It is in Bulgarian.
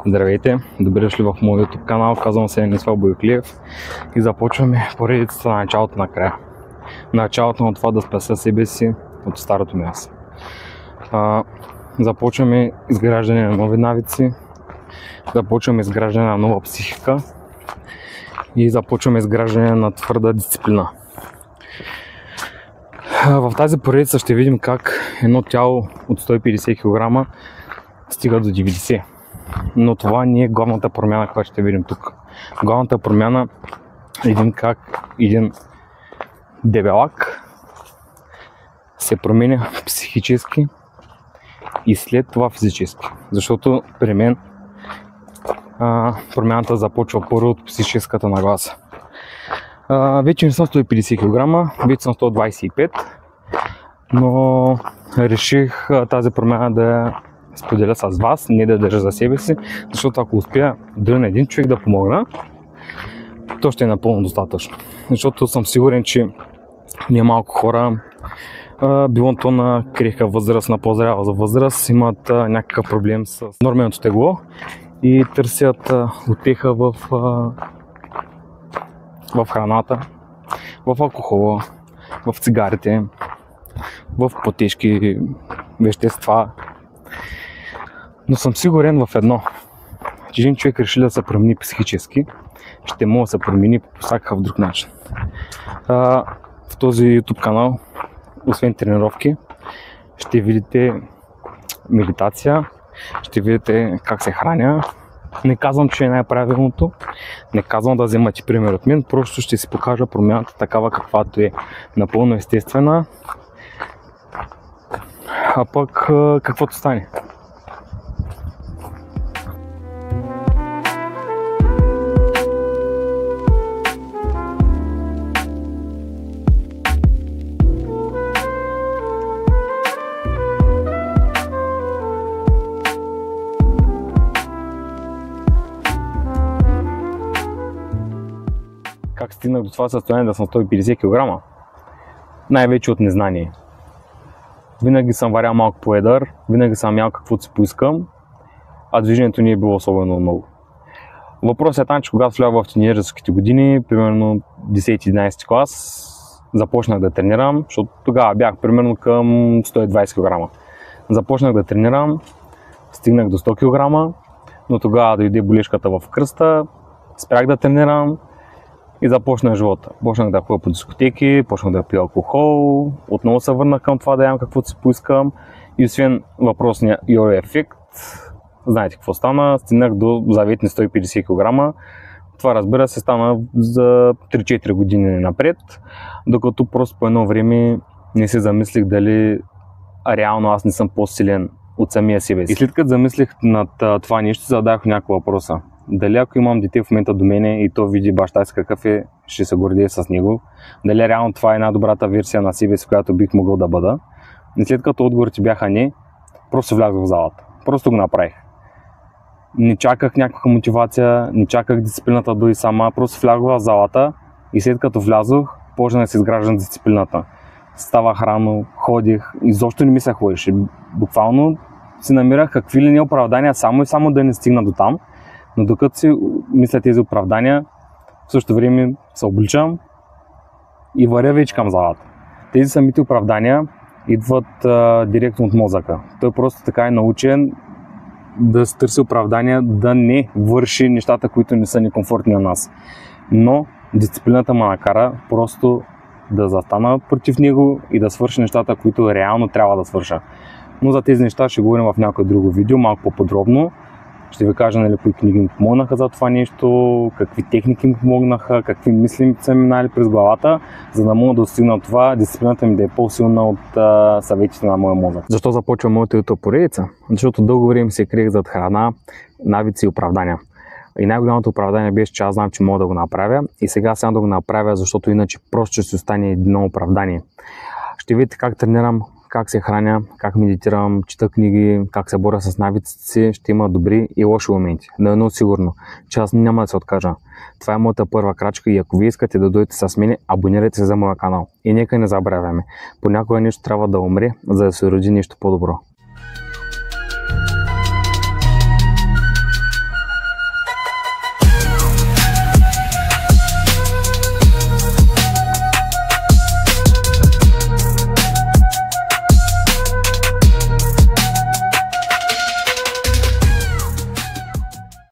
Здравейте, добре дошли в моят YouTube канал, казвам се Енисфал Бойоклиев и започваме поредицата на началото на края. Началото на това да спася себе си от старото ми аз. Започваме изграждане на нови навици, започваме изграждане на нова психика и започваме изграждане на твърда дисциплина. В тази поредица ще видим как едно тяло от 150 кг стига до 90. Но това не е главната промяна, която ще видим тук. Главната промяна е как един дебелак се променя психически и след това физически. Защото при мен промяната започва първо от психическата нагласа. Вече не съм 150 кг, вече съм 125, но реших тази промяна да споделя с вас, не да държа за себе си, защото ако успея да на един човек да помогна, то ще е напълно достатъчно. Защото съм сигурен, че немалко хора, било то на крехка възраст, на по-зряла за възраст, имат някакъв проблем с норменото тегло и търсят утеха в храната, в алкохола, в цигарите, в по-тежки вещества. Но съм сигурен в едно, че един човек реши да се промени психически, ще може да се промени по всякакъв друг начин. В този YouTube канал, освен тренировки, ще видите медитация, ще видите как се храня. Не казвам, че е най-правилното, не казвам да вземате пример от мен, просто ще си покажа промяната такава каквато е, напълно естествена, а пък каквото стане. Как стигнах до това състояние да съм 150 кг? Най-вече от незнание. Винаги съм варял малко по едър, винаги съм ял каквото си поискам, а движението не е било особено много. Въпросът е там, че когато влязох в тинейджърските години, примерно 10-11 клас, започнах да тренирам, защото тогава бях примерно към 120 кг. Започнах да тренирам, стигнах до 100 кг, но тогава дойде болешката в кръста, спрях да тренирам и започна живота. Почнах да ходя по дискотеки, почнах да пия алкохол, отново се върнах към това да ям каквото си поискам и освен въпросния йо-йо ефект, знаете какво стана, стигнах до заветни 150 кг. Това, разбира се, стана за 3-4 години напред, докато просто по едно време не се замислих дали реално аз не съм по-силен от самия себе си. И след като замислих над това нещо, зададох няколко въпроса. Дали ако имам дете в момента до мене и то види баща си какъв е, ще се гордее с него. Дали реално това е най-добрата версия на себе си, която бих могъл да бъда. И след като отговорите бяха не, просто влязох в залата. Просто го направих. Не чаках някаква мотивация, не чаках дисциплината да дойде сама, просто влязох в залата и след като влязох, почнах да се изграждам дисциплината. Ставах рано, ходих, изобщо не ми се ходеше. Буквално си намирах какви ли не оправдания, само и само да не стигна до там. Но докато си мисля тези оправдания, в същото време се обличам и варя вече към залата. Тези самите оправдания идват директно от мозъка. Той просто така е научен да се търси оправдания, да не върши нещата, които не са некомфортни на нас. Но дисциплината ме накара просто да застана против него и да свърши нещата, които реално трябва да свърша. Но за тези неща ще говорим в някое друго видео, малко по-подробно. Ще ви кажа, нали, кои книги ми помогнаха за това нещо, какви техники ми помогнаха, какви мисли са минали през главата, за да мога да достигна това, дисциплината ми да е по-силна от съветите на моя мозък. Защо започвам моята YouTube поредица? Защото дълго време се криех зад храна, навици и оправдания. И най-голямото оправдание беше, че аз знам, че мога да го направя и сега да го направя, защото иначе просто ще си остане едно оправдание. Ще видите как тренирам, как се храня, как медитирам, чета книги, как се боря с навиците си, ще има добри и лоши моменти. Но едно сигурно, че аз няма да се откажа. Това е моята първа крачка и ако вие искате да дойдете с мен, абонирайте се за моя канал. И нека не забравяме, понякога нещо трябва да умре, за да се роди нещо по-добро.